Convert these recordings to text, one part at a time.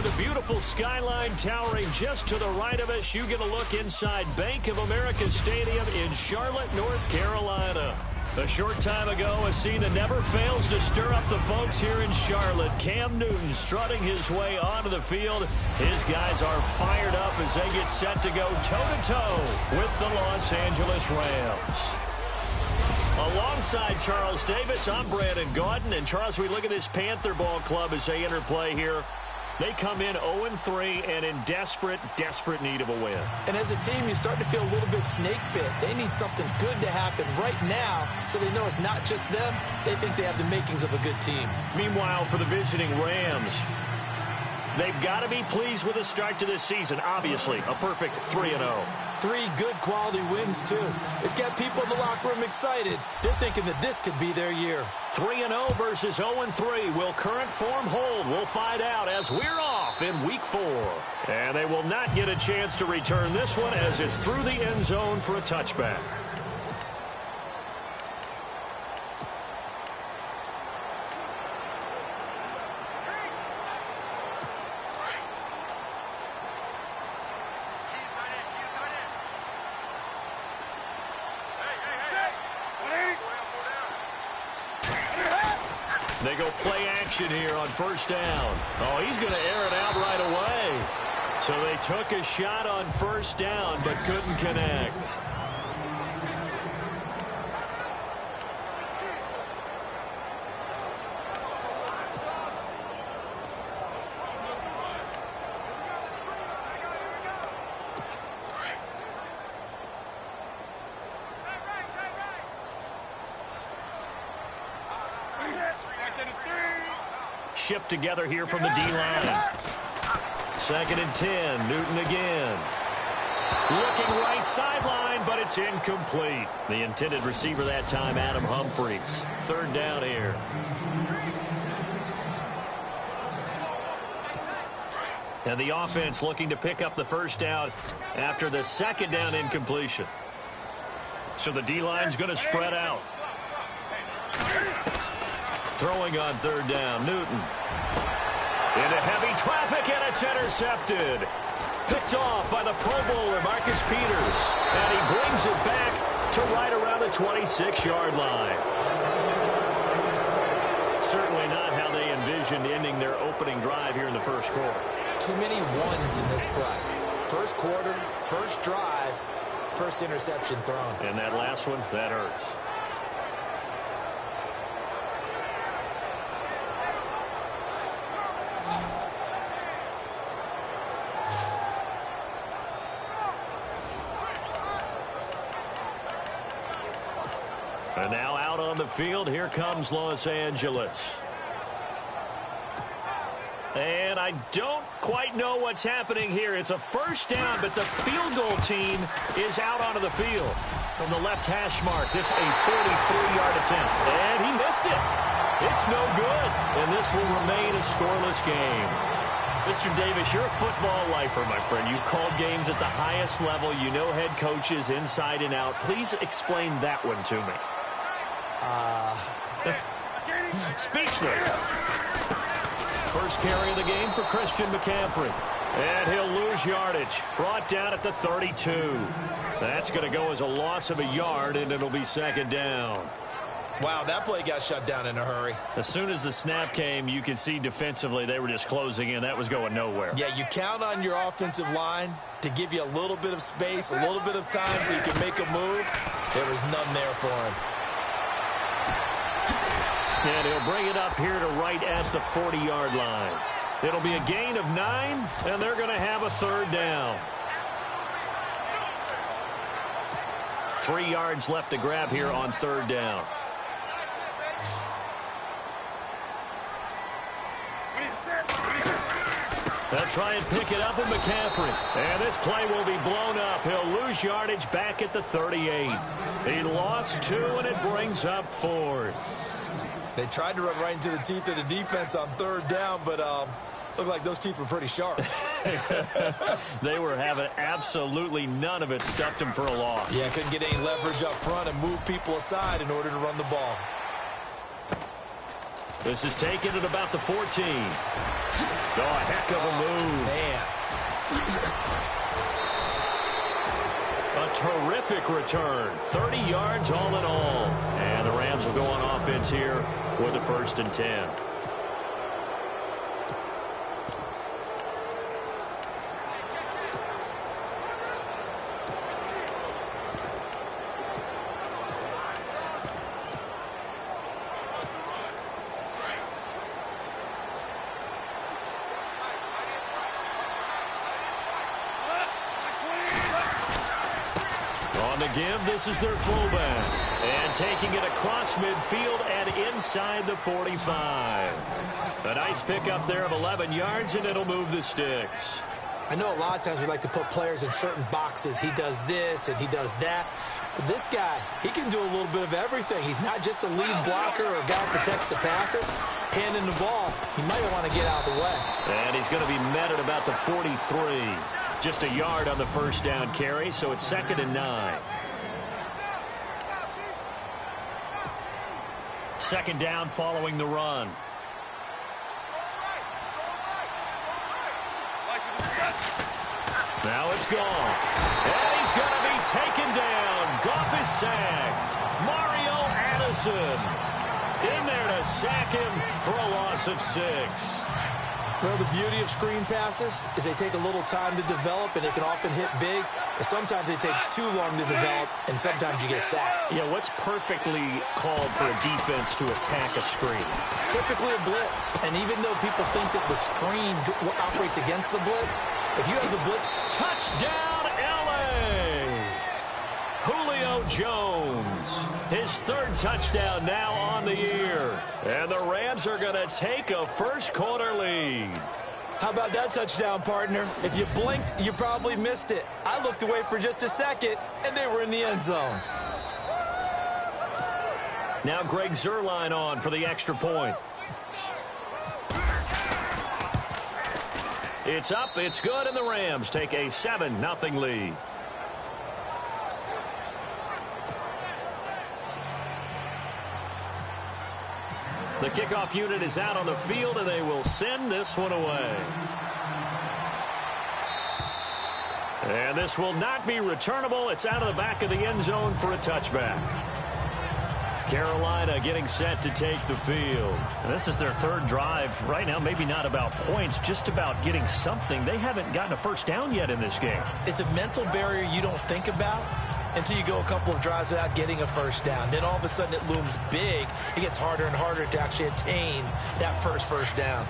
with a beautiful skyline towering just to the right of us, you get a look inside Bank of America Stadium in Charlotte, North Carolina. A short time ago, a scene that never fails to stir up the folks here in Charlotte. Cam Newton strutting his way onto the field. His guys are fired up as they get set to go toe-to-toe with the Los Angeles Rams. Alongside Charles Davis, I'm Brandon Gaudin. And Charles, we look at this Panther ball club as they enter play here. They come in 0-3 and in desperate need of a win. And as a team, you start to feel a little bit snake bit. They need something good to happen right now so they know it's not just them. They think they have the makings of a good team. Meanwhile, for the visiting Rams, they've got to be pleased with the start to this season. Obviously, a perfect 3-0. 3 good quality wins, too. It's got people in the locker room excited. They're thinking that this could be their year. 3-0 versus 0-3. Will current form hold? We'll find out as we're off in Week 4. And they will not get a chance to return this one as it's through the end zone for a touchback. They go play action here on first down. Oh, he's going to air it out right away. So they took a shot on first down but couldn't connect. Shift together here from the D-line. 2nd and 10. Newton again. Looking right sideline, but it's incomplete. The intended receiver that time, Adam Humphries. 3rd down here. And the offense looking to pick up the first down after the 2nd down incompletion. So the D-line's going to spread out. Throwing on 3rd down, Newton. Into heavy traffic, and it's intercepted. Picked off by the Pro Bowler, Marcus Peters. And he brings it back to right around the 26-yard line. Certainly not how they envisioned ending their opening drive here in the first quarter. Too many ones in this play. First quarter, first drive, first interception thrown. And that last one, that hurts. And now out on the field, here comes Los Angeles. And I don't quite know what's happening here. It's a first down, but the field goal team is out onto the field. From the left hash mark, this a 43-yard attempt. And he missed it. It's no good. And this will remain a scoreless game. Mr. Davis, you're a football lifer, my friend. You've called games at the highest level. You know head coaches inside and out. Please explain that one to me. Speechless. First carry of the game for Christian McCaffrey. And he'll lose yardage. Brought down at the 32. That's going to go as a loss of a yard, and it'll be 2nd down. Wow, that play got shut down in a hurry. As soon as the snap came, you could see defensively they were just closing in. That was going nowhere. Yeah, you count on your offensive line to give you a little bit of space, a little bit of time so you can make a move. There was none there for him. And he'll bring it up here to right at the 40-yard line. It'll be a gain of 9, and they're going to have a 3rd down. 3 yards left to grab here on 3rd down. They'll try and pick it up with McCaffrey. And this play will be blown up. He'll lose yardage back at the 38. He lost 2, and it brings up 4th. They tried to run right into the teeth of the defense on 3rd down, but looked like those teeth were pretty sharp. They were having absolutely none of it. Stuffed him for a loss. Yeah, couldn't get any leverage up front and move people aside in order to run the ball. This is taken at about the 14. Oh, a heck of a move. Man. A terrific return. 30 yards all in all. And the Rams will go on offense here with a 1st and 10. On the give, this is their fullback. And taking it across midfield and inside the 45. A nice pickup there of 11 yards, and it'll move the sticks. I know a lot of times we like to put players in certain boxes. He does this and he does that. But this guy, he can do a little bit of everything. He's not just a lead blocker or a guy who protects the passer. Handing the ball, he might want to get out of the way. And he's going to be met at about the 43. Just a yard on the 1st down carry, so it's 2nd and 9. 2nd down following the run. Now it's gone. And he's going to be taken down. Goff is sacked. Mario Addison in there to sack him for a loss of 6. Well, the beauty of screen passes is they take a little time to develop, and they can often hit big, but sometimes they take too long to develop, and sometimes you get sacked. Yeah, what's perfectly called for a defense to attack a screen? Typically a blitz, and even though people think that the screen operates against the blitz, if you have the blitz... Touchdown, L.A.! Julio Jones, his 3rd touchdown now on the year. And the Rams are going to take a first-quarter lead. How about that touchdown, partner? If you blinked, you probably missed it. I looked away for just a second, and they were in the end zone. Now Greg Zuerlein on for the extra point. It's up, it's good, and the Rams take a 7-0 lead. The kickoff unit is out on the field, and they will send this one away. And this will not be returnable. It's out of the back of the end zone for a touchback. Carolina getting set to take the field. And this is their 3rd drive. Right now, maybe not about points, just about getting something. They haven't gotten a first down yet in this game. It's a mental barrier you don't think about until you go a couple of drives without getting a first down. Then all of a sudden it looms big. It gets harder and harder to actually attain that first down.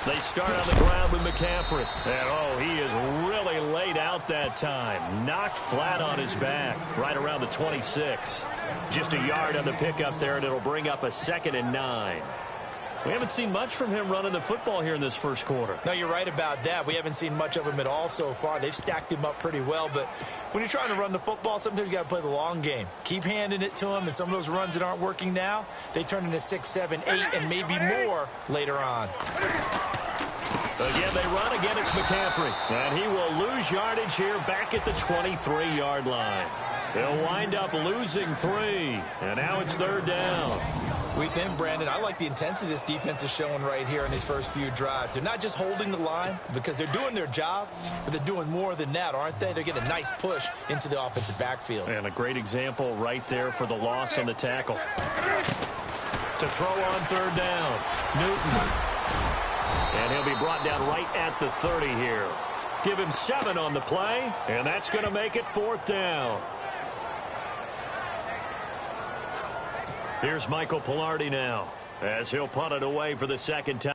They start on the ground with McCaffrey. And, oh, he is really laid out that time. Knocked flat on his back right around the 26. Just a yard on the pickup there, and it'll bring up a 2nd and 9. We haven't seen much from him running the football here in this first quarter. No, you're right about that. We haven't seen much of him at all so far. They've stacked him up pretty well, but when you're trying to run the football, sometimes you got to play the long game. Keep handing it to him, and some of those runs that aren't working now, they turn into 6, 7, 8, and maybe more later on. Again, they run. Again, it's McCaffrey. And he will lose yardage here back at the 23-yard line. They'll wind up losing 3. And now it's 3rd down. We think, Brandon, I like the intensity this defense is showing right here in these first few drives. They're not just holding the line because they're doing their job, but they're doing more than that, aren't they? They're getting a nice push into the offensive backfield. And a great example right there for the loss on the tackle. To throw on 3rd down, Newton. And he'll be brought down right at the 30 here. Give him 7 on the play, and that's going to make it 4th down. Here's Michael Palardy now as he'll punt it away for the 2nd time.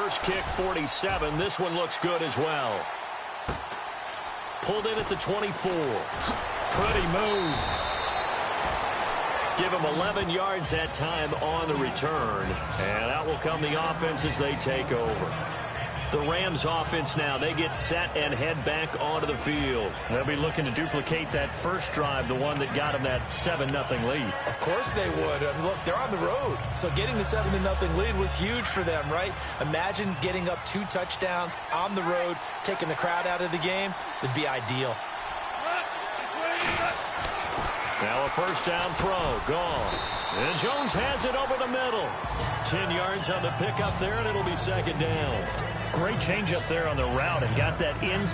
first kick, 47. This one looks good as well. Pulled in at the 24. Pretty move. Give him 11 yards that time on the return. And out will come the offense as they take over. The Rams offense now, they get set and head back onto the field. They'll be looking to duplicate that first drive, the one that got them that 7-0 lead. Of course they would. I mean, look, they're on the road. So getting the 7-0 lead was huge for them, right? Imagine getting up 2 touchdowns on the road, taking the crowd out of the game. Would be ideal. Now a first down throw, gone. And Jones has it over the middle. 10 yards on the pickup there, and it'll be second down. Great change up there on the route and got that in.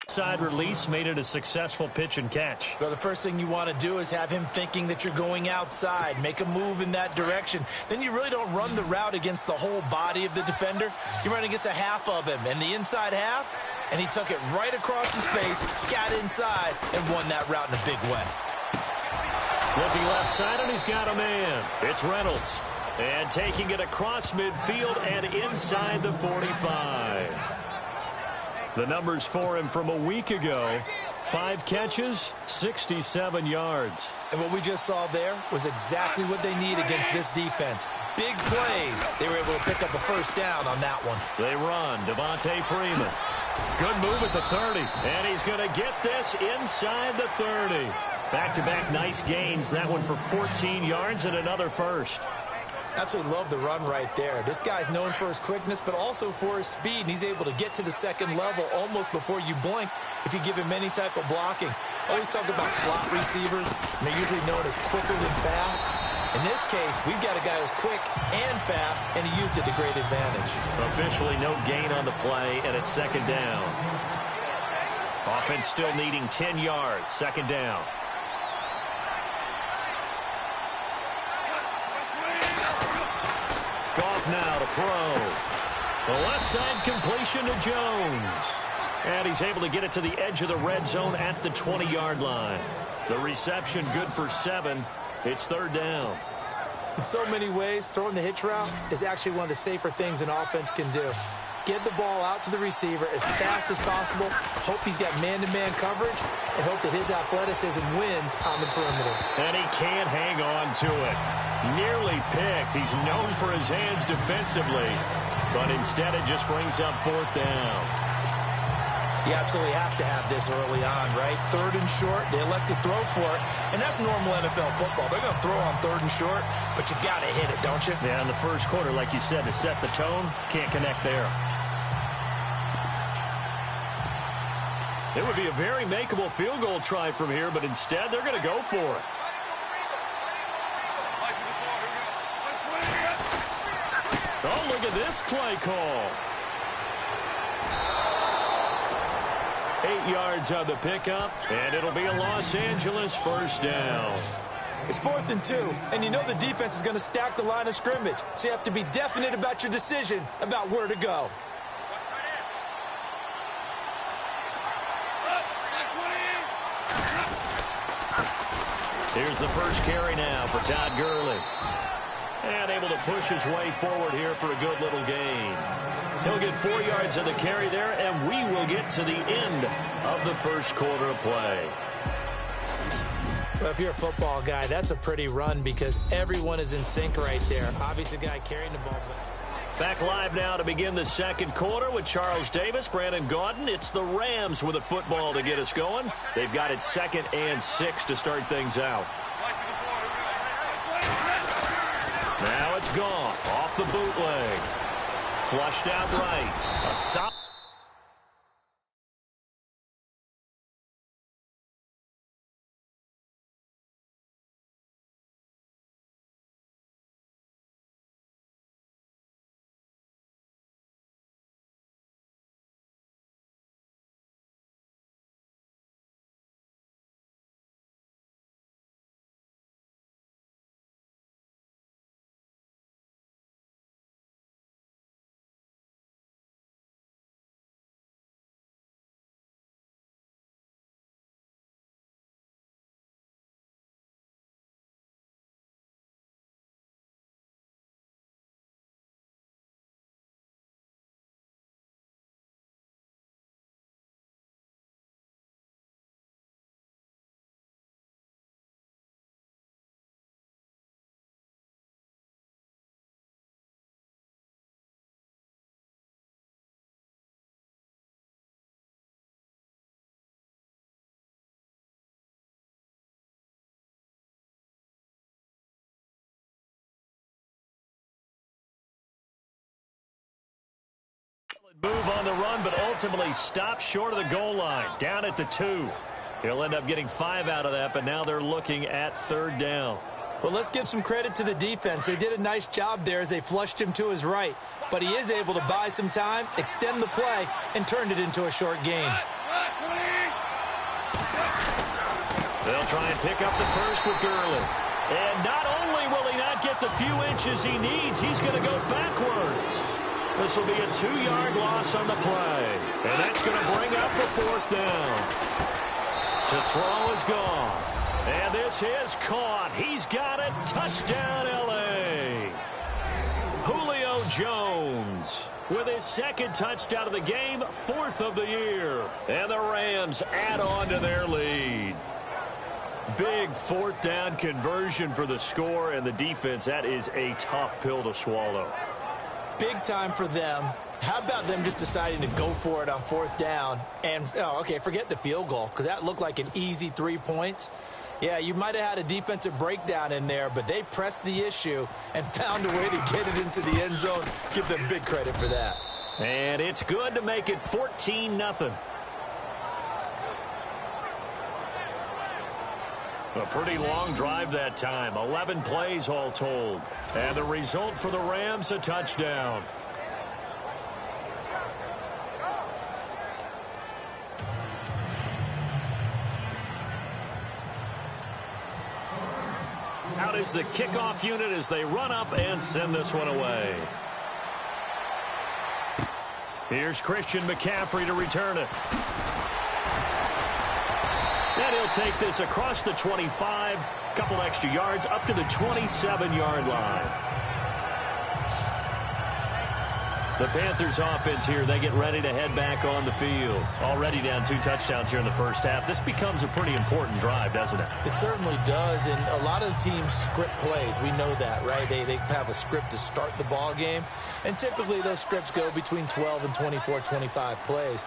Side release made it a successful pitch and catch. Well, the first thing you want to do is have him thinking that you're going outside. Make a move in that direction. Then you really don't run the route against the whole body of the defender. You run against a half of him, and the inside half, and he took it right across his face, got inside, and won that route in a big way. Looking left side, and he's got a man. It's Reynolds. And taking it across midfield and inside the 45. The numbers for him from a week ago: 5 catches, 67 yards. And what we just saw there was exactly what they need against this defense. Big plays. They were able to pick up a first down on that one. They run. Devontae Freeman. Good move at the 30. And he's going to get this inside the 30. Back-to-back nice gains. That one for 14 yards and another first. Absolutely love the run right there. This guy's known for his quickness, but also for his speed, and he's able to get to the second level almost before you blink if you give him any type of blocking. I always talk about slot receivers, and they're usually known as quicker than fast. In this case, we've got a guy who's quick and fast, and he used it to great advantage. Officially no gain on the play, and it's second down. Offense still needing 10 yards, second down. Goff now to throw. The left side completion to Jones. And he's able to get it to the edge of the red zone at the 20-yard line. The reception good for 7. It's third down. In so many ways, throwing the hitch route is actually one of the safer things an offense can do. Get the ball out to the receiver as fast as possible, hope he's got man-to-man coverage, and hope that his athleticism wins on the perimeter. And he can't hang on to it. Nearly picked. He's known for his hands defensively, but instead it just brings up fourth down. You absolutely have to have this early on, right? Third and short, they elect to throw for it, and that's normal NFL football. They're going to throw on third and short, but you've got to hit it, don't you? Yeah, in the first quarter, like you said, to set the tone, can't connect there. It would be a very makeable field goal try from here, but instead they're going to go for it. Oh, look at this play call. 8 yards on the pickup, and it'll be a Los Angeles first down. It's 4th and 2, and you know the defense is going to stack the line of scrimmage, so you have to be definite about your decision about where to go. Here's the first carry now for Todd Gurley. And able to push his way forward here for a good little gain. He'll get 4 yards of the carry there, and we will get to the end of the first quarter of play. Well, if you're a football guy, that's a pretty run because everyone is in sync right there. Obviously, the guy carrying the ball. Back live now to begin the second quarter with Charles Davis, Brandon Gaudin. It's the Rams with a football to get us going. They've got it 2nd and 6 to start things out. Now it's Goff off the bootleg. Flushed out right. A solid. Move on the run, but ultimately stopped short of the goal line. Down at the 2. He'll end up getting 5 out of that, but now they're looking at 3rd down. Well, let's give some credit to the defense. They did a nice job there as they flushed him to his right. But he is able to buy some time, extend the play, and turn it into a short gain. They'll try and pick up the first with Gurley. And not only will he not get the few inches he needs, he's going to go backwards. This will be a 2-yard loss on the play. And that's going to bring up the 4th down. To throw is Goff. And this is caught. He's got it. Touchdown, L.A. Julio Jones with his 2nd touchdown of the game, 4th of the year. And the Rams add on to their lead. Big 4th down conversion for the score, and the defense, that is a tough pill to swallow. Big time for them. How about them just deciding to go for it on 4th down? And, forget the field goal, because that looked like an easy 3 points. Yeah, you might have had a defensive breakdown in there, but they pressed the issue and found a way to get it into the end zone. Give them big credit for that. And it's good to make it 14-0. A pretty long drive that time. 11 plays all told. And the result for the Rams, a touchdown. Out is the kickoff unit as they run up and send this one away. Here's Christian McCaffrey to return it. And he'll take this across the 25, couple extra yards, up to the 27-yard line. The Panthers offense here, they get ready to head back on the field. Already down 2 touchdowns here in the first half. This becomes a pretty important drive, doesn't it? It certainly does, and a lot of teams script plays. We know that, right? They have a script to start the ball game, and typically those scripts go between 12 and 24, 25 plays.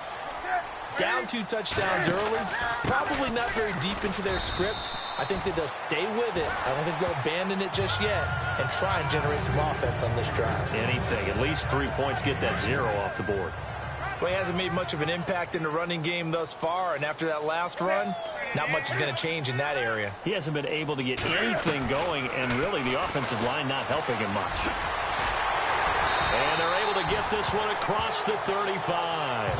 Down 2 touchdowns early, probably not very deep into their script. I think that they'll stay with it. I don't think they'll abandon it just yet and try and generate some offense on this drive. Anything. At least 3 points, get that 0 off the board. Well, he hasn't made much of an impact in the running game thus far, and after that last run, not much is going to change in that area. He hasn't been able to get anything going, and really the offensive line not helping him much. And they're able to get this one across the 35.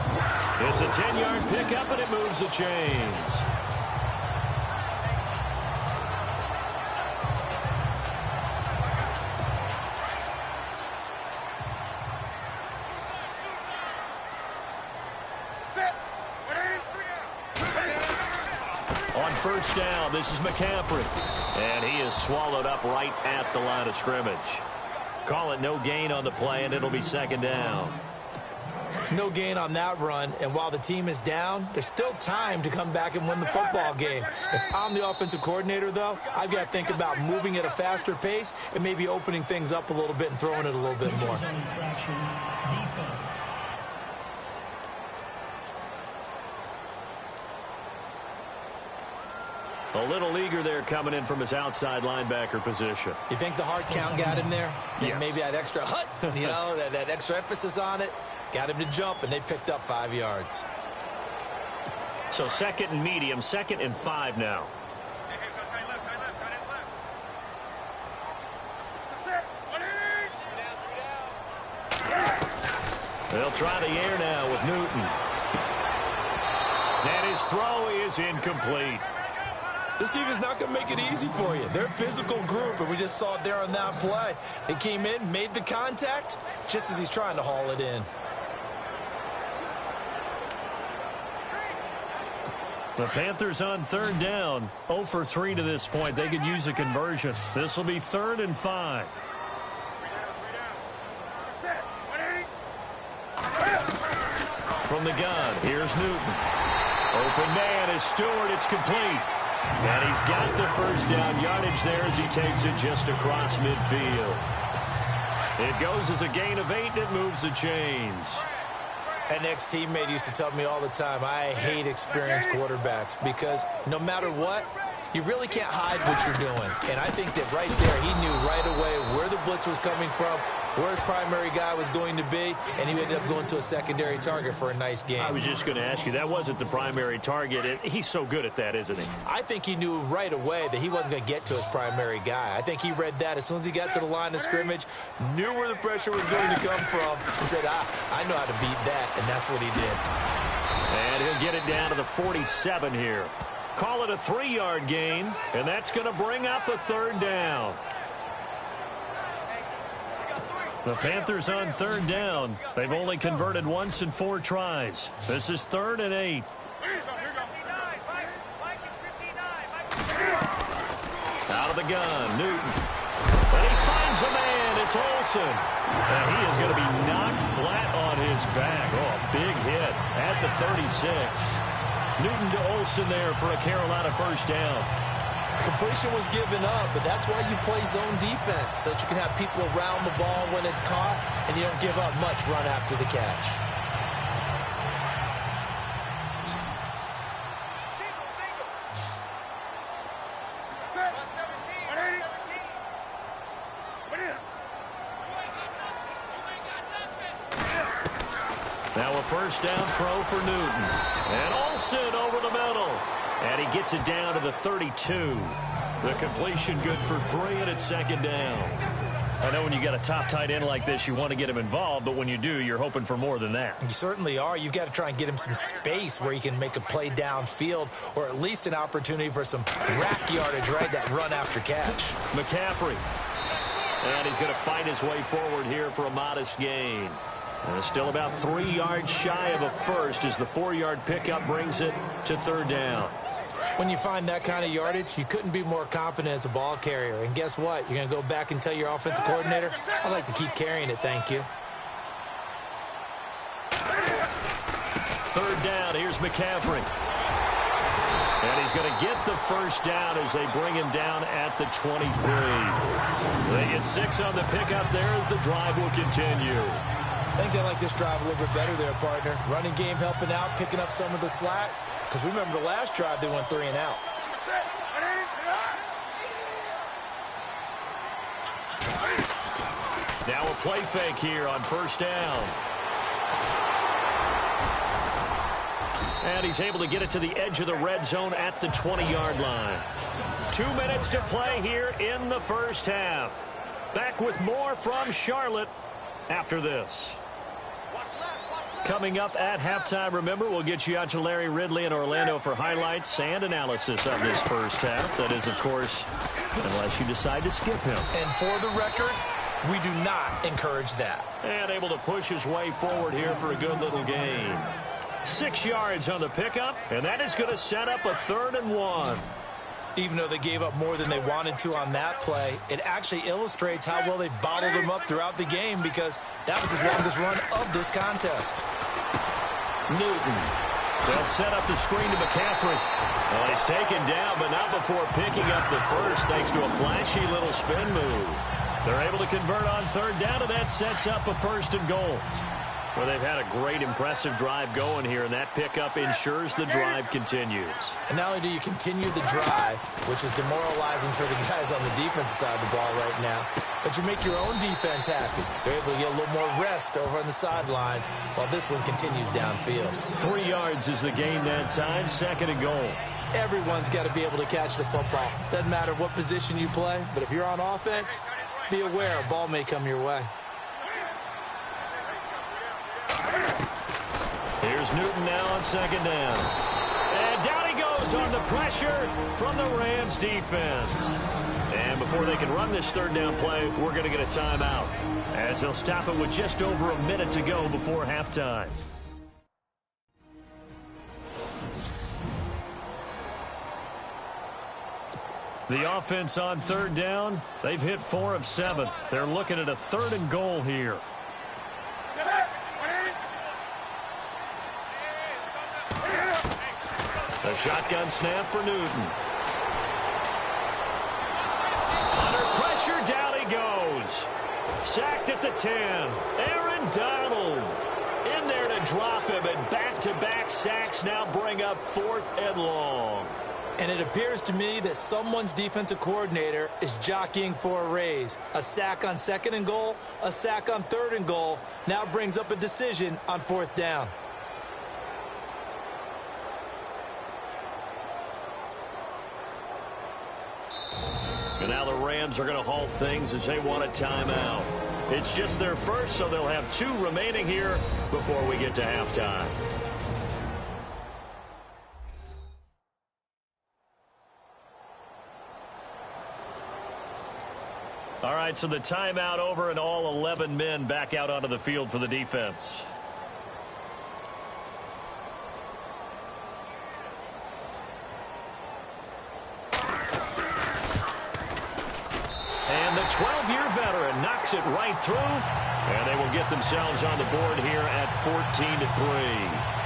It's a 10-yard pickup, and it moves the chains. On first down, this is McCaffrey. And he is swallowed up right at the line of scrimmage. Call it no gain on the play, and it'll be second down. No gain on that run, and while the team is down, there's still time to come back and win the football game. If I'm the offensive coordinator, though, I've got to think about moving at a faster pace and maybe opening things up a little bit and throwing it a little bit more. A little eager there coming in from his outside linebacker position. You think the hard count got him there? Yes. Maybe that extra hut, you know, that extra emphasis on it, got him to jump, and they picked up 5 yards. So second and medium, 2nd and 5 now. They'll try the air now with Newton. And his throw is incomplete. This team is not going to make it easy for you. They're a physical group, and we just saw it there on that play. They came in, made the contact, just as he's trying to haul it in. The Panthers on third down. 0 for 3 to this point. They could use a conversion. This will be 3rd and 5. From the gun, here's Newton. Open man is Stewart. It's complete. And he's got the first down yardage there as he takes it just across midfield. It goes as a gain of 8, and it moves the chains. An ex-teammate used to tell me all the time, I hate experienced quarterbacks because no matter what, you really can't hide what you're doing. And I think that right there, he knew right away where the blitz was coming from, where his primary guy was going to be, and he ended up going to a secondary target for a nice game. I was just going to ask you, that wasn't the primary target. He's so good at that, isn't he? I think he knew right away that he wasn't going to get to his primary guy. I think he read that as soon as he got to the line of scrimmage, knew where the pressure was going to come from, and said, I know how to beat that, and that's what he did. And he'll get it down to the 47 here. Call it a 3-yard gain, and that's going to bring up a 3rd down. The Panthers on 3rd down. They've only converted once in 4 tries. This is 3rd and 8. Out of the gun, Newton. And he finds a man. It's Olsen. And he is going to be knocked flat on his back. Oh, a big hit at the 36. Newton to Olsen there for a Carolina first down. Completion was given up, but that's why you play zone defense, so that you can have people around the ball when it's caught, and you don't give up much run after the catch. Now a first down throw for Newton. And Olsen over the middle. And he gets it down to the 32. The completion good for 3, and it's 2nd down. I know when you got a top tight end like this, you want to get him involved, but when you do, you're hoping for more than that. You certainly are. You've got to try and get him some space where he can make a play downfield, or at least an opportunity for some rack yardage, right? That run after catch. McCaffrey. And he's going to fight his way forward here for a modest gain. And still about 3 yards shy of a first as the 4-yard pickup brings it to 3rd down. When you find that kind of yardage, you couldn't be more confident as a ball carrier. And guess what? You're going to go back and tell your offensive coordinator, I'd like to keep carrying it, thank you. 3rd down, here's McCaffrey. And he's going to get the first down as they bring him down at the 23. They get 6 on the pickup there as the drive will continue. I think they like this drive a little bit better there, partner. Running game helping out, picking up some of the slack. Because remember the last drive, they went 3 and out. Now a play fake here on first down. And he's able to get it to the edge of the red zone at the 20-yard line. 2 minutes to play here in the first half. Back with more from Charlotte. after this. Coming up at halftime, remember, we'll get you out to Larry Ridley in Orlando for highlights and analysis of this first half. That is, of course, unless you decide to skip him. And for the record, we do not encourage that. And able to push his way forward here for a good little gain. 6 yards on the pickup, and that is going to set up a 3rd and 1. Even though they gave up more than they wanted to on that play, it actually illustrates how well they bottled them up throughout the game because that was his longest run of this contest. Newton. They'll set up the screen to McCaffrey. Well, he's taken down, but not before picking up the first thanks to a flashy little spin move. They're able to convert on 3rd down, and that sets up a 1st and goal. Well, they've had a great, impressive drive going here, and that pickup ensures the drive continues. And not only do you continue the drive, which is demoralizing for the guys on the defensive side of the ball right now, but you make your own defense happy. They're able to get a little more rest over on the sidelines while this one continues downfield. 3 yards is the gain that time, 2nd and goal. Everyone's got to be able to catch the football. Doesn't matter what position you play, but if you're on offense, be aware a ball may come your way. Here's Newton now on 2nd down. And down he goes on the pressure from the Rams defense. And before they can run this 3rd down play, we're going to get a timeout, as they'll stop it with just over a minute to go before halftime. The offense on 3rd down, they've hit 4 of 7. They're looking at a 3rd and goal here. The shotgun snap for Newton. Under pressure, down he goes. Sacked at the 10. Aaron Donald in there to drop him, and back-to-back sacks now bring up 4th and long. And it appears to me that someone's defensive coordinator is jockeying for a raise. A sack on 2nd and goal, a sack on 3rd and goal, now brings up a decision on 4th down. And now the Rams are going to halt things as they want a timeout. It's just their first, so they'll have 2 remaining here before we get to halftime. All right, so the timeout over, and all 11 men back out onto the field for the defense. And the 12-year veteran knocks it right through, and they will get themselves on the board here at 14-3.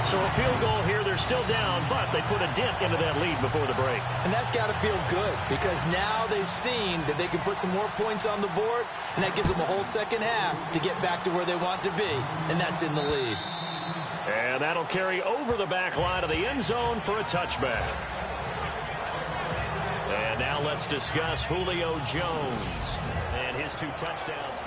So a field goal here, they're still down, but they put a dent into that lead before the break. And that's got to feel good because now they've seen that they can put some more points on the board, and that gives them a whole second half to get back to where they want to be, and that's in the lead. And that'll carry over the back line of the end zone for a touchback. And now let's discuss Julio Jones and his 2 touchdowns.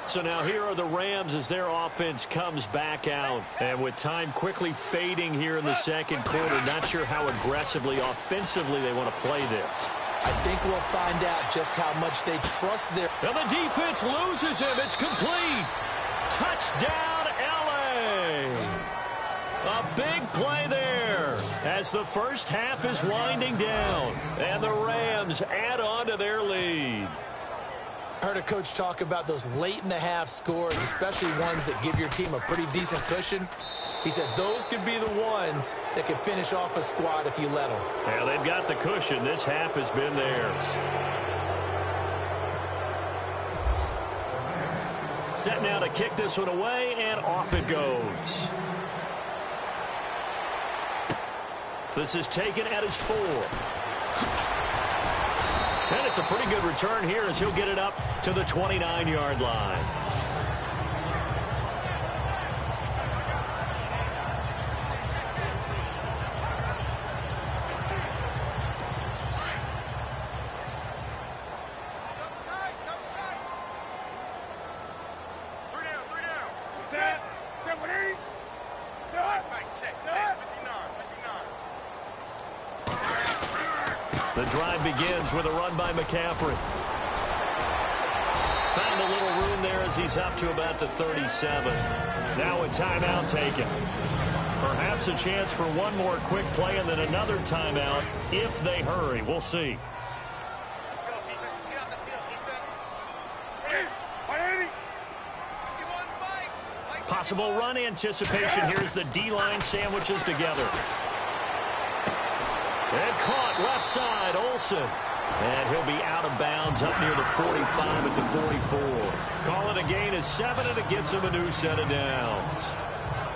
So now here are the Rams as their offense comes back out. And with time quickly fading here in the 2nd quarter, not sure how aggressively, offensively they want to play this. I think we'll find out just how much they trust their... And the defense loses him. It's complete. Touchdown, L.A. A big play there as the first half is winding down. And the Rams add on to their lead. I heard a coach talk about those late-in-the-half scores, especially ones that give your team a pretty decent cushion. He said those could be the ones that could finish off a squad if you let them. Well, they've got the cushion. This half has been theirs. Set now to kick this one away, and off it goes. This is taken at his 4. And it's a pretty good return here as he'll get it up to the 29-yard line. The drive begins with a run by McCaffrey. Found a little room there as he's up to about the 37. Now a timeout taken. Perhaps a chance for one more quick play and then another timeout if they hurry. We'll see. Let's go, defense. Let's get out the field, defense. 180. Possible run anticipation. Here's the D-line sandwiches together. And caught left side, Olsen. And he'll be out of bounds up near the 45 at the 44. Call it a gain of 7, and it gets him a new set of downs.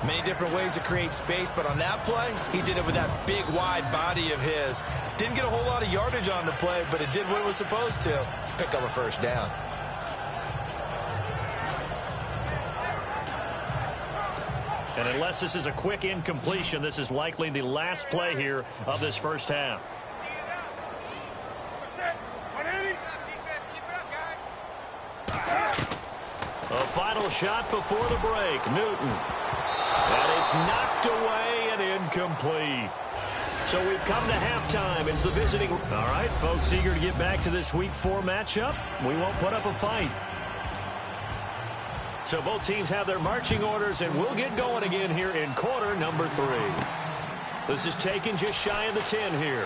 Many different ways to create space, but on that play, he did it with that big, wide body of his. Didn't get a whole lot of yardage on the play, but it did what it was supposed to. Pick up a first down. And unless this is a quick incompletion, this is likely the last play here of this first half. A final shot before the break. Newton. And it's knocked away and incomplete. So we've come to halftime. It's the visiting. All right, folks, eager to get back to this Week 4 matchup. We won't put up a fight. So both teams have their marching orders, and we'll get going again here in quarter number 3. This is taken just shy of the 10 here.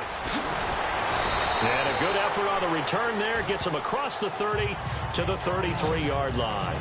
And a good effort on the return there. Gets them across the 30 to the 33-yard line.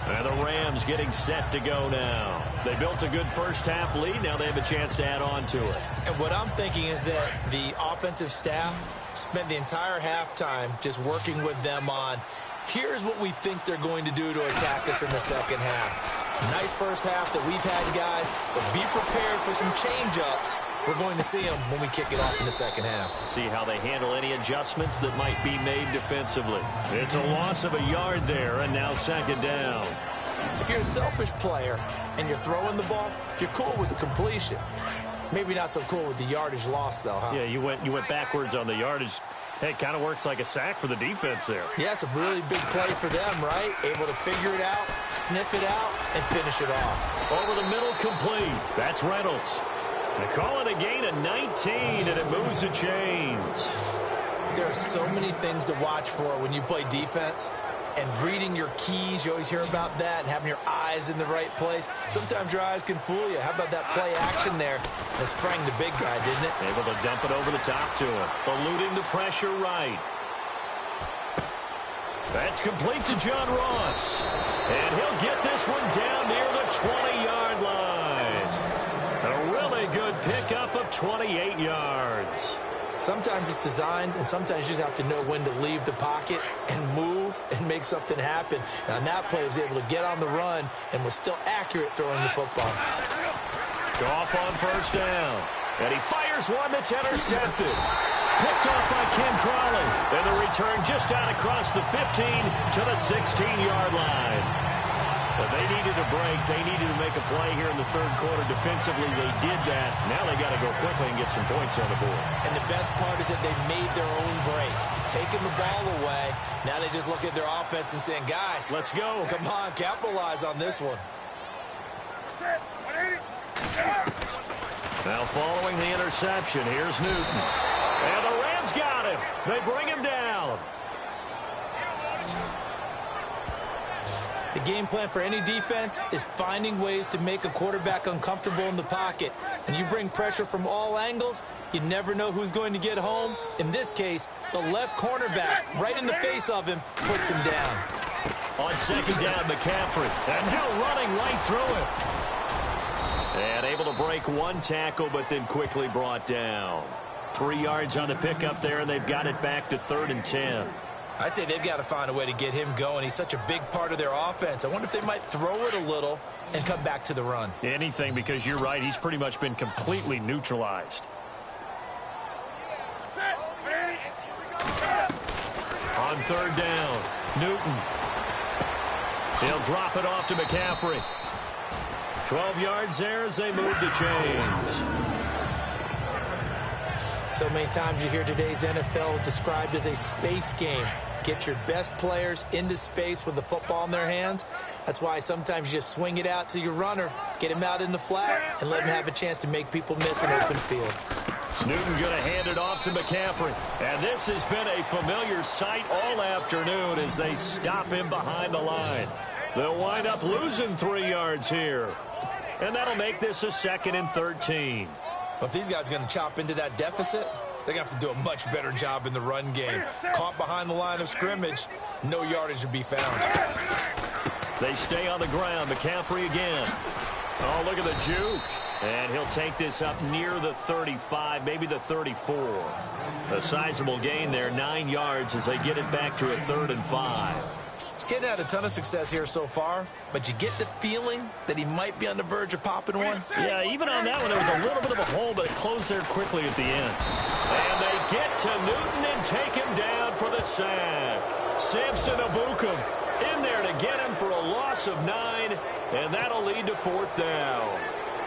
And the Rams getting set to go now. They built a good first-half lead. Now they have a chance to add on to it. And what I'm thinking is that the offensive staff spent the entire halftime just working with them on, here's what we think they're going to do to attack us in the second half. Nice first half that we've had, guys, but be prepared for some change-ups. We're going to see them when we kick it off in the second half. See how they handle any adjustments that might be made defensively. It's a loss of a yard there, and now second down. If you're a selfish player and you're throwing the ball, you're cool with the completion. Maybe not so cool with the yardage loss, though, huh? Yeah, you went backwards on the yardage. Hey, it kind of works like a sack for the defense there. Yeah, it's a really big play for them, right? Able to figure it out, sniff it out, and finish it off. Over the middle, complete. That's Reynolds. They call it a gain of 19, and it moves the chains. There are so many things to watch for when you play defense. And reading your keys, you always hear about that, and having your eyes in the right place. Sometimes your eyes can fool you. How about that play action there that sprang the big guy, didn't it? Able to dump it over the top to him. Eluding the pressure right. That's complete to John Ross. And he'll get this one down near the 20-yard line. A really good pickup of 28 yards. Sometimes it's designed, and sometimes you just have to know when to leave the pocket and move and make something happen. And on that play, he was able to get on the run and was still accurate throwing the football. Goff on first down. And he fires one that's intercepted. Picked off by Ken Crawley. And the return just out across the 15 to the 16-yard line. But they needed a break. They needed to make a play here in the third quarter. Defensively, they did that. Now they got to go quickly and get some points on the board. And the best part is that they made their own break. Taking the ball away. Now they just look at their offense and saying, guys, let's go. Come on, capitalize on this one. Now following the interception, here's Newton. And the Rams got him. They bring him down. The game plan for any defense is finding ways to make a quarterback uncomfortable in the pocket. And you bring pressure from all angles, you never know who's going to get home. In this case, the left cornerback, right in the face of him, puts him down. On second down, McCaffrey. And now running right through it. And able to break one tackle, but then quickly brought down. 3 yards on the pickup there, and they've got it back to 3rd and 10. I'd say they've got to find a way to get him going. He's such a big part of their offense. I wonder if they might throw it a little and come back to the run. Anything, because you're right. He's pretty much been completely neutralized. On third down, Newton. He'll drop it off to McCaffrey. 12 yards there as they move the chains. So many times you hear today's NFL described as a space game. Get your best players into space with the football in their hands. That's why sometimes you just swing it out to your runner, get him out in the flat, and let him have a chance to make people miss an open field. Newton going to hand it off to McCaffrey. And this has been a familiar sight all afternoon as they stop him behind the line. They'll wind up losing 3 yards here. And that'll make this a 2nd and 13. Well, if these guys are going to chop into that deficit, they're going to have to do a much better job in the run game. Caught behind the line of scrimmage, no yardage to be found. They stay on the ground. McCaffrey again. Oh, look at the juke. And he'll take this up near the 35, maybe the 34. A sizable gain there, 9 yards as they get it back to a 3rd and 5. He hadn't had a ton of success here so far, but you get the feeling that he might be on the verge of popping one. Yeah, even on that one, there was a little bit of a hole, but it closed there quickly at the end. And they get to Newton and take him down for the sack. Samson Ebukam in there to get him for a loss of 9, and that'll lead to 4th down.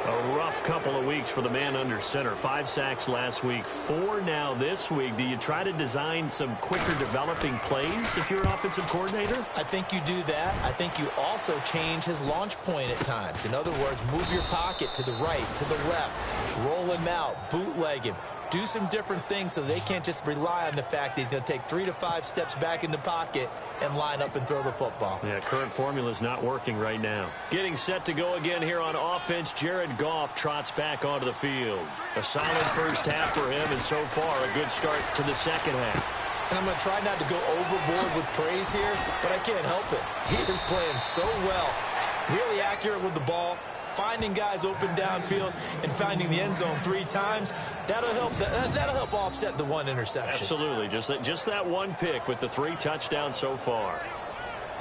A rough couple of weeks for the man under center. 5 sacks last week, 4 now this week. Do you try to design some quicker developing plays if you're an offensive coordinator? I think you do that. I think you also change his launch point at times. In other words, move your pocket to the right, to the left, roll him out, bootleg him. Do some different things so they can't just rely on the fact that he's going to take 3 to 5 steps back in the pocket and line up and throw the football. Yeah, current formula is not working right now. Getting set to go again here on offense, Jared Goff trots back onto the field. A solid first half for him, and so far a good start to the second half. And I'm going to try not to go overboard with praise here, but I can't help it. He is playing so well, really accurate with the ball, finding guys open downfield and finding the end zone 3 times. That'll help offset the 1 interception. Absolutely. Just that 1 pick with the 3 touchdowns so far.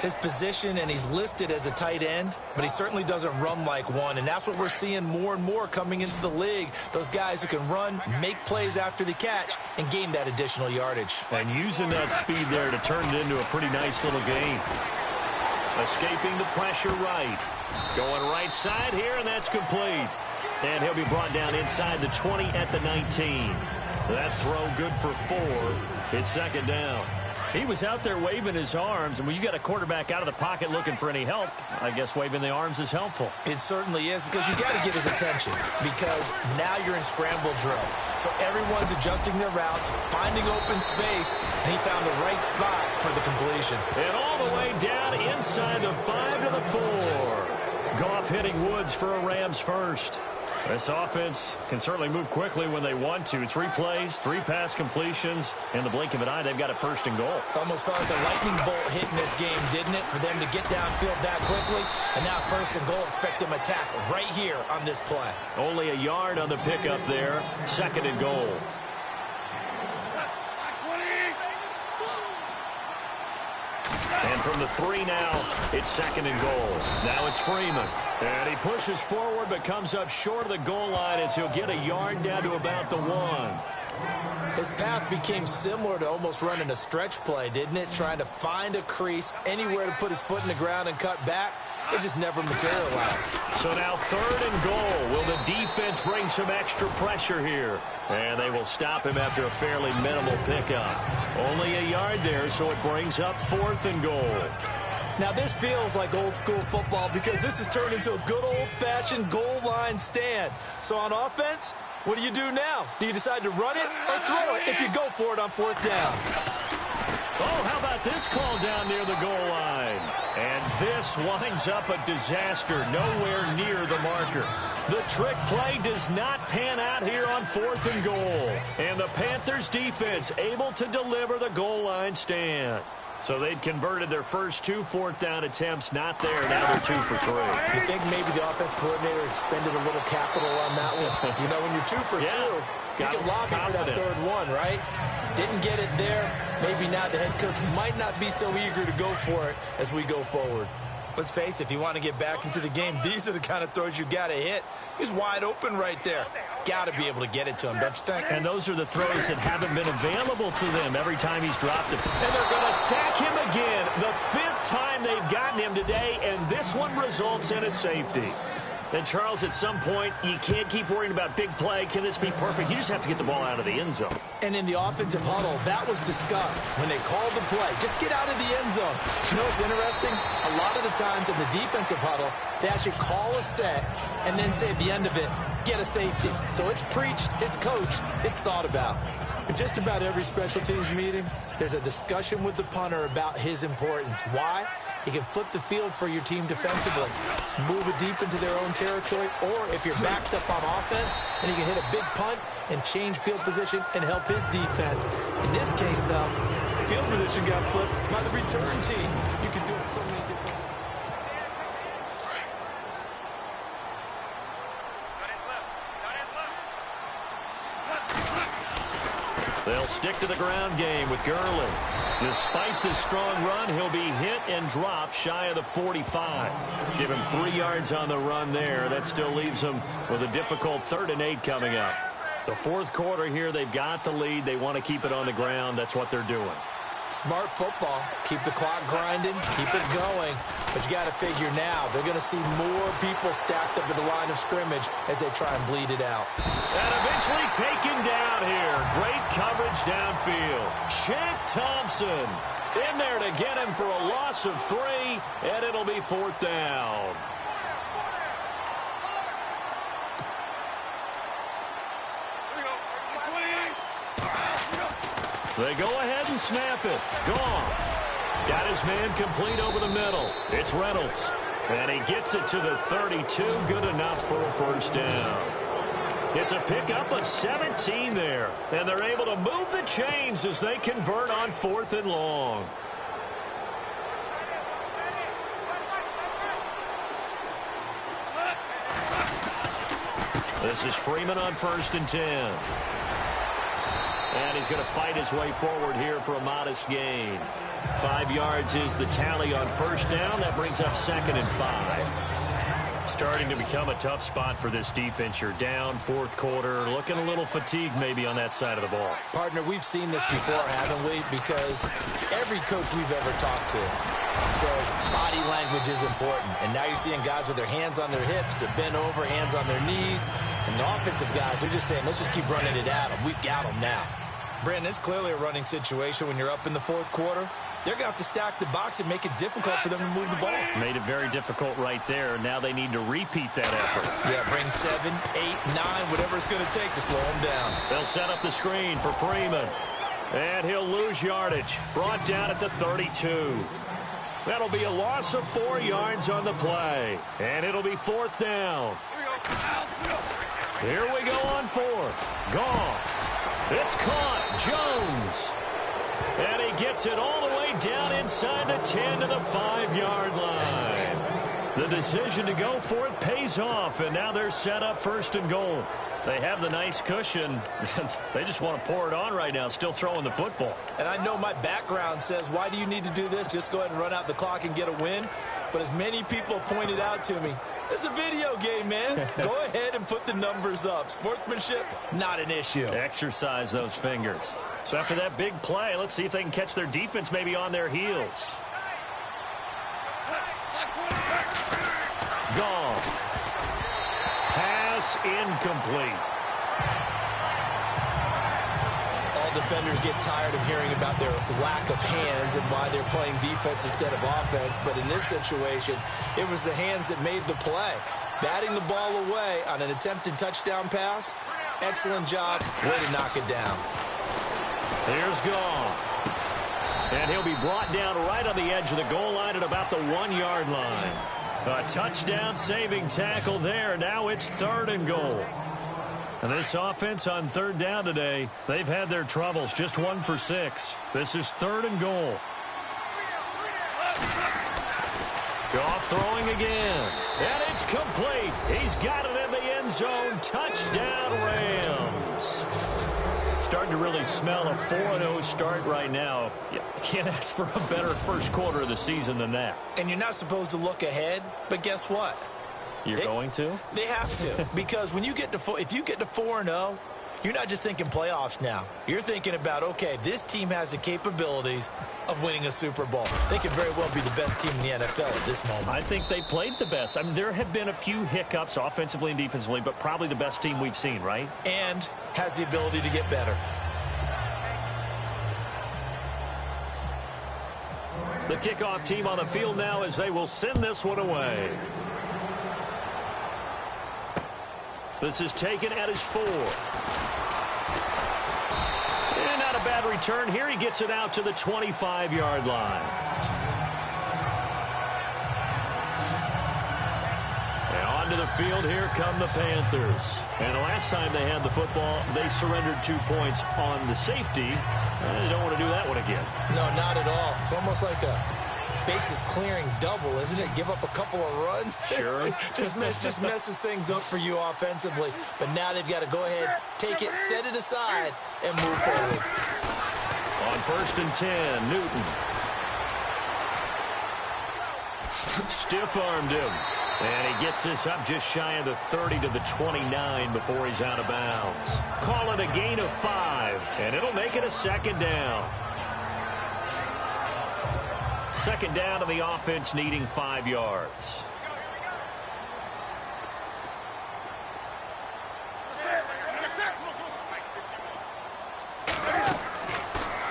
His position, and he's listed as a tight end, but he certainly doesn't run like one, and that's what we're seeing more and more coming into the league. Those guys who can run, make plays after the catch, and gain that additional yardage. And using that speed there to turn it into a pretty nice little game. Escaping the pressure right. Going right side here, and that's complete. And he'll be brought down inside the 20 at the 19. That throw good for 4. It's 2nd down. He was out there waving his arms, and when you got a quarterback out of the pocket looking for any help, I guess waving the arms is helpful. It certainly is, because you got to get his attention, because now you're in scramble drill. So everyone's adjusting their routes, finding open space, and he found the right spot for the completion. And all the way down inside the 5 to the 4. Goff hitting Woods for a Rams first. This offense can certainly move quickly when they want to. 3 plays, 3 pass completions. In the blink of an eye, they've got a 1st and goal. Almost felt like a lightning bolt hit in this game, didn't it? For them to get downfield that quickly. And now 1st and goal, expect them to attack right here on this play. Only a yard on the pickup there. 2nd and goal. And from the 3 now, it's 2nd and goal. Now it's Freeman. And he pushes forward but comes up short of the goal line as he'll get a yard down to about the 1. His path became similar to almost running a stretch play, didn't it? Trying to find a crease, anywhere to put his foot in the ground and cut back. It just never materialized. So now 3rd and goal. Will the defense bring some extra pressure here? And they will stop him after a fairly minimal pickup. Only a yard there, so it brings up 4th and goal. Now this feels like old school football, because this has turned into a good old-fashioned goal line stand. So on offense, what do you do now? Do you decide to run it or throw it if you go for it on 4th down? Oh, how about this call down near the goal line? And this winds up a disaster, nowhere near the marker. The trick play does not pan out here on 4th and goal. And the Panthers defense able to deliver the goal line stand. So they'd converted their first 2 4th down attempts. Not there. Now they're 2 for 3. You think maybe the offense coordinator expended a little capital on that one? You know, when you're 2 for 2, you can lock it for that 3rd one, right? Didn't get it there. Maybe now the head coach might not be so eager to go for it as we go forward. Let's face it, if you want to get back into the game, these are the kind of throws you got to hit. He's wide open right there. Got to be able to get it to him, don't you think? And those are the throws that haven't been available to them every time he's dropped it. And they're going to sack him again. The 5th time they've gotten him today, and this one results in a safety. And, Charles, at some point, you can't keep worrying about big play. Can this be perfect? You just have to get the ball out of the end zone. And in the offensive huddle, that was discussed when they called the play. Just get out of the end zone. You know what's interesting? A lot of the times in the defensive huddle, they actually call a set and then say at the end of it, get a safety. So it's preached, it's coached, it's thought about. In just about every special teams meeting, there's a discussion with the punter about his importance. Why? He can flip the field for your team defensively, move it deep into their own territory, or if you're backed up on offense, then he can hit a big punt and change field position and help his defense. In this case, though, field position got flipped by the return team. You can do it so many different ways. They'll stick to the ground game with Gurley. Despite the strong run, he'll be hit and dropped shy of the 45. Give him 3 yards on the run there. That still leaves him with a difficult 3rd and 8 coming up. The fourth quarter here, they've got the lead. They want to keep it on the ground. That's what they're doing. Smart football. Keep the clock grinding. Keep it going. But you got to figure now, they're going to see more people stacked up at the line of scrimmage as they try and bleed it out. And eventually taken down here. Great coverage downfield. Shaq Thompson in there to get him for a loss of 3, and it'll be 4th down. They go ahead and snap it. Gone. Got his man complete over the middle. It's Reynolds. And he gets it to the 32. Good enough for a 1st down. It's a pickup of 17 there. And they're able to move the chains as they convert on 4th and long. This is Freeman on 1st and 10. And he's going to fight his way forward here for a modest gain. 5 yards is the tally on 1st down. That brings up 2nd and 5. Starting to become a tough spot for this defense. You're down 4th quarter. Looking a little fatigued maybe on that side of the ball. Partner, we've seen this before, haven't we? Because every coach we've ever talked to says body language is important. And now you're seeing guys with their hands on their hips. They're bent over, hands on their knees. And the offensive guys are just saying, let's just keep running it at them. We've got them now. Brandon, it's clearly a running situation when you're up in the 4th quarter. They're going to have to stack the box and make it difficult for them to move the ball. Made it very difficult right there. Now they need to repeat that effort. Yeah, bring 7, 8, 9, whatever it's going to take to slow them down. They'll set up the screen for Freeman. And he'll lose yardage. Brought down at the 32. That'll be a loss of 4 yards on the play. And it'll be 4th down. Here we go on 4th. Gone. It's caught. Jones. And he gets it all the way down inside the 10 to the 5-yard line. The decision to go for it pays off, and now they're set up 1st and goal. They have the nice cushion. They just want to pour it on right now, still throwing the football. And I know my background says, why do you need to do this? Just go ahead and run out the clock and get a win. But as many people pointed out to me, it's a video game, man. Go ahead and put the numbers up. Sportsmanship, not an issue. Exercise those fingers. So after that big play, let's see if they can catch their defense maybe on their heels. Gone. Pass incomplete. All defenders get tired of hearing about their lack of hands and why they're playing defense instead of offense. But in this situation, it was the hands that made the play. Batting the ball away on an attempted touchdown pass. Excellent job. Way to knock it down. Here's Gone. And he'll be brought down right on the edge of the goal line at about the 1-yard line. A touchdown saving tackle there. Now it's 3rd and goal. And this offense on 3rd down today, they've had their troubles. Just 1 for 6. This is 3rd and goal. Goff throwing again. And it's complete. He's got it in the end zone. Touchdown, Rams. Starting to really smell a 4-0 start right now. You can't ask for a better first quarter of the season than that. And you're not supposed to look ahead, but guess what? You're going to? They have to. Because when you get to if you get to 4-0, you're not just thinking playoffs now. You're thinking about, okay, this team has the capabilities of winning a Super Bowl. They could very well be the best team in the NFL at this moment. I think they played the best. I mean, there have been a few hiccups offensively and defensively, but probably the best team we've seen, right? And has the ability to get better. The kickoff team on the field now as they will send this one away. This is taken at his 4. And not a bad return here. He gets it out to the 25-yard line. And onto the field, here come the Panthers. And the last time they had the football, they surrendered 2 points on the safety. They don't want to do that one again. No, not at all. It's almost like a bases clearing double, isn't it? Give up a couple of runs. Sure. just messes things up for you offensively. But now they've got to go ahead, take it, set it aside, and move forward. On 1st and 10, Newton. Stiff-armed him. And he gets this up just shy of the 30 to the 29 before he's out of bounds. Call it a gain of 5, and it'll make it a 2nd down. 2nd down to the offense, needing 5 yards.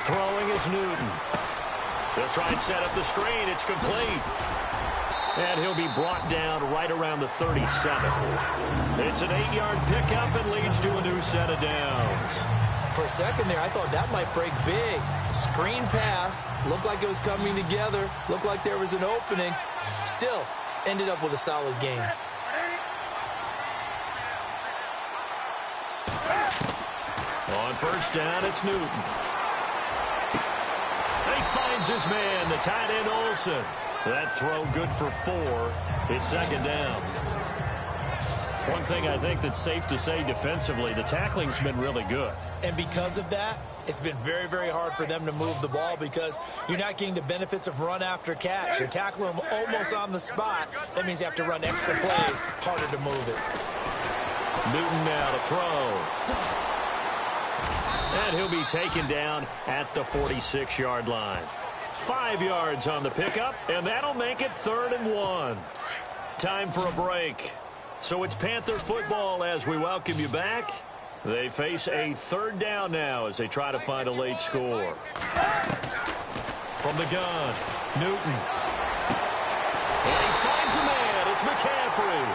Throwing is Newton. They'll try and set up the screen. It's complete. And he'll be brought down right around the 37. It's an 8-yard pickup and leads to a new set of downs. For a second there, I thought that might break big. Screen pass. Looked like it was coming together. Looked like there was an opening. Still, ended up with a solid game. On 1st down, it's Newton. And he finds his man, the tight end Olsen. That throw good for 4. It's 2nd down. One thing I think that's safe to say defensively, the tackling's been really good. And because of that, it's been very, very hard for them to move the ball because you're not getting the benefits of run after catch. You're tackling them almost on the spot. That means you have to run extra plays, harder to move it. Newton now to throw. And he'll be taken down at the 46-yard line. 5 yards on the pickup, and that'll make it 3rd and 1. Time for a break. So it's Panther football as we welcome you back. They face a 3rd down now as they try to find a late score. From the gun, Newton. And he finds a man. It's McCaffrey.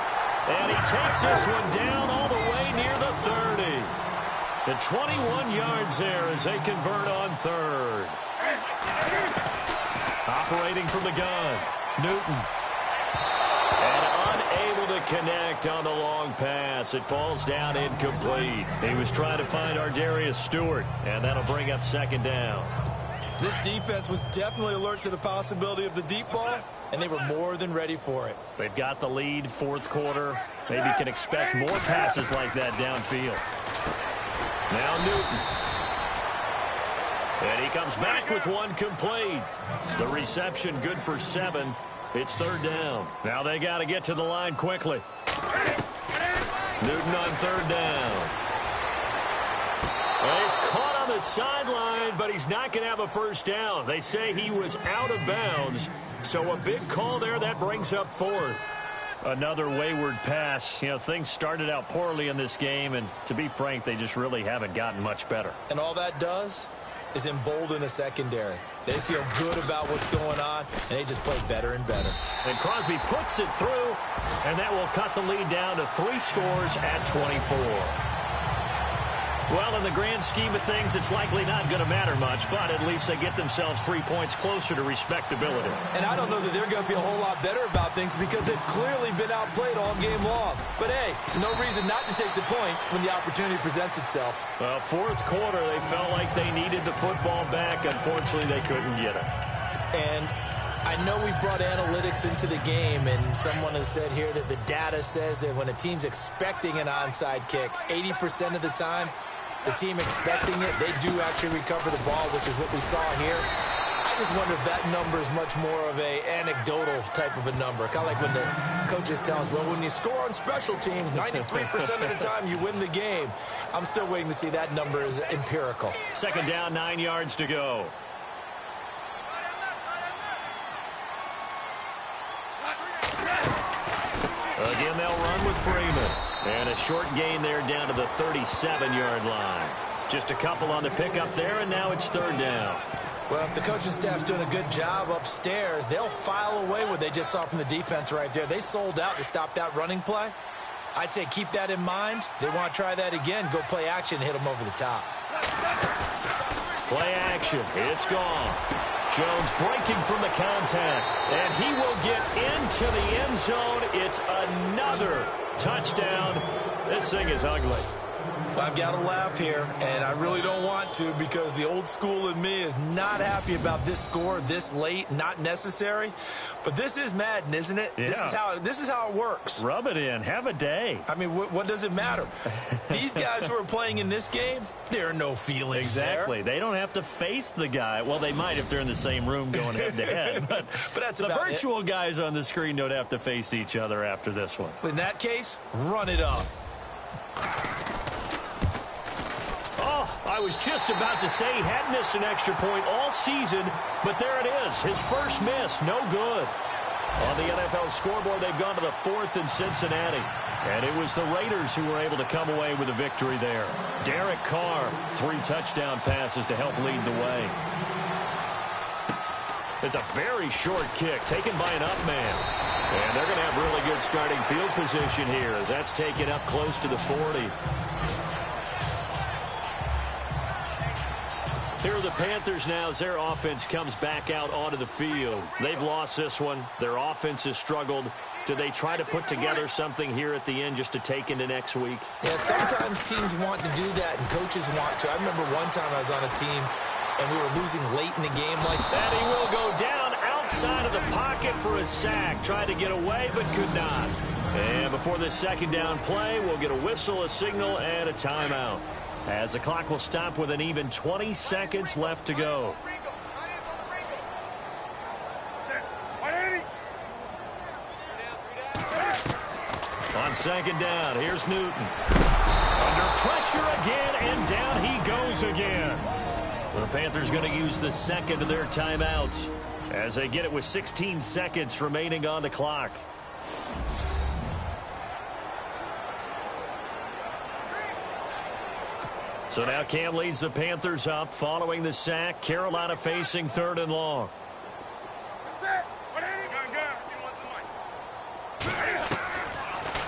And he takes this one down all the way near the 30. The 21 yards there as they convert on 3rd. Operating from the gun, Newton. And unable to connect on the long pass. It falls down incomplete. He was trying to find Ardarius Stewart, and that'll bring up 2nd down. This defense was definitely alert to the possibility of the deep ball, and they were more than ready for it. They've got the lead, 4th quarter. Maybe can expect more passes like that downfield. Now Newton. And he comes back with one complete. The reception good for 7. It's 3rd down. Now they got to get to the line quickly. Newton on 3rd down. Well, he's caught on the sideline, but he's not going to have a 1st down. They say he was out of bounds. So a big call there. That brings up 4th. Another wayward pass. You know, things started out poorly in this game, and to be frank, they just really haven't gotten much better. And all that does is embolden a secondary. They feel good about what's going on, and they just play better and better. And Crosby puts it through, and that will cut the lead down to 3 scores at 24. Well, in the grand scheme of things, it's likely not going to matter much, but at least they get themselves 3 points closer to respectability. And I don't know that they're going to feel a whole lot better about things because they've clearly been outplayed all game long. But, hey, no reason not to take the points when the opportunity presents itself. Well, 4th quarter, they felt like they needed the football back. Unfortunately, they couldn't get it. And I know we brought analytics into the game, and someone has said here that the data says that when a team's expecting an onside kick, 80% of the time, the team expecting it, they do actually recover the ball, which is what we saw here. I just wonder if that number is much more of a anecdotal type of a number. Kind of like when the coaches tell us, well, when you score on special teams, 93% of the time you win the game. I'm still waiting to see that number is empirical. Second down, 9 yards to go. Again, they'll run with Freeman. And a short gain there down to the 37-yard line. Just a couple on the pickup there, and now it's third down. Well, if the coaching staff's doing a good job upstairs, they'll file away what they just saw from the defense right there. They sold out to stop that running play. I'd say keep that in mind. They want to try that again. Go play action and hit them over the top. Play action. It's gone. Jones breaking from the contact. And he will get into the end zone. It's another touchdown. This thing is ugly. I've got to laugh here, and I really don't want to because the old school in me is not happy about this score this late, not necessary. But this is Madden, isn't it? Yeah. This is how it works. Rub it in. Have a day. I mean, what does it matter? These guys who are playing in this game, there are no feelings Exactly. there. They don't have to face the guy. Well, they might if they're in the same room going head-to-head. But that's the about virtual guys on the screen don't have to face each other after this one. In that case, run it up. I was just about to say he had missed an extra point all season, but there it is. His first miss, no good. On the NFL scoreboard, they've gone to the 4th in Cincinnati. And it was the Raiders who were able to come away with a victory there. Derek Carr, 3 touchdown passes to help lead the way. It's a very short kick taken by an up man. And they're going to have really good starting field position here as that's taken up close to the 40. Here are the Panthers now as their offense comes back out onto the field. They've lost this one. Their offense has struggled. Do they try to put together something here at the end just to take into next week? Yeah, sometimes teams want to do that and coaches want to. I remember one time I was on a team and we were losing late in the game like that. And he will go down outside of the pocket for a sack. Tried to get away but could not. And before this second down play, we'll get a whistle, a signal, and a timeout. As the clock will stop with an even 20 seconds left to go. On second down, here's Newton. Under pressure again, and down he goes again. The Panthers going to use the second of their timeouts as they get it with 16 seconds remaining on the clock. So now Cam leads the Panthers up following the sack. Carolina facing 3rd and long.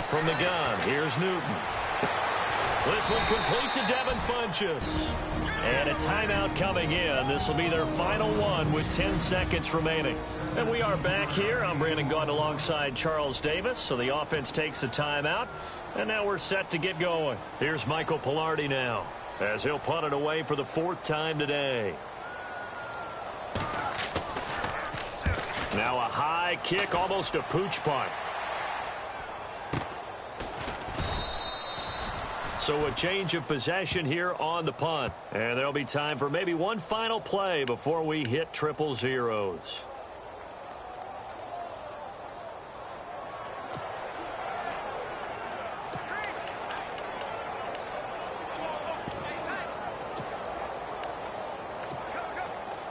From the gun, here's Newton. This one complete to Devin Funchess. And a timeout coming in. This will be their final one with 10 seconds remaining. And we are back here. I'm Brandon Gaudin alongside Charles Davis. So the offense takes the timeout. And now we're set to get going. Here's Michael Palardy now, as he'll punt it away for the 4th time today. Now a high kick, almost a pooch punt. So a change of possession here on the punt. And there'll be time for maybe one final play before we hit triple zeros.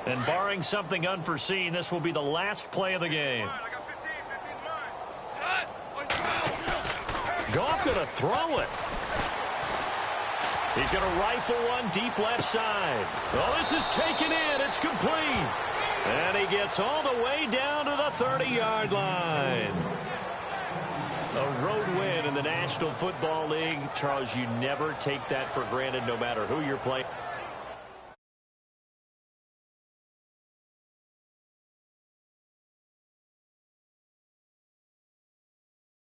And barring something unforeseen, this will be the last play of the game. Goff going to throw it. He's going to rifle one deep left side. Oh, this is taken in. It's complete. And he gets all the way down to the 30-yard line. A road win in the National Football League. Charles, you never take that for granted no matter who you're playing.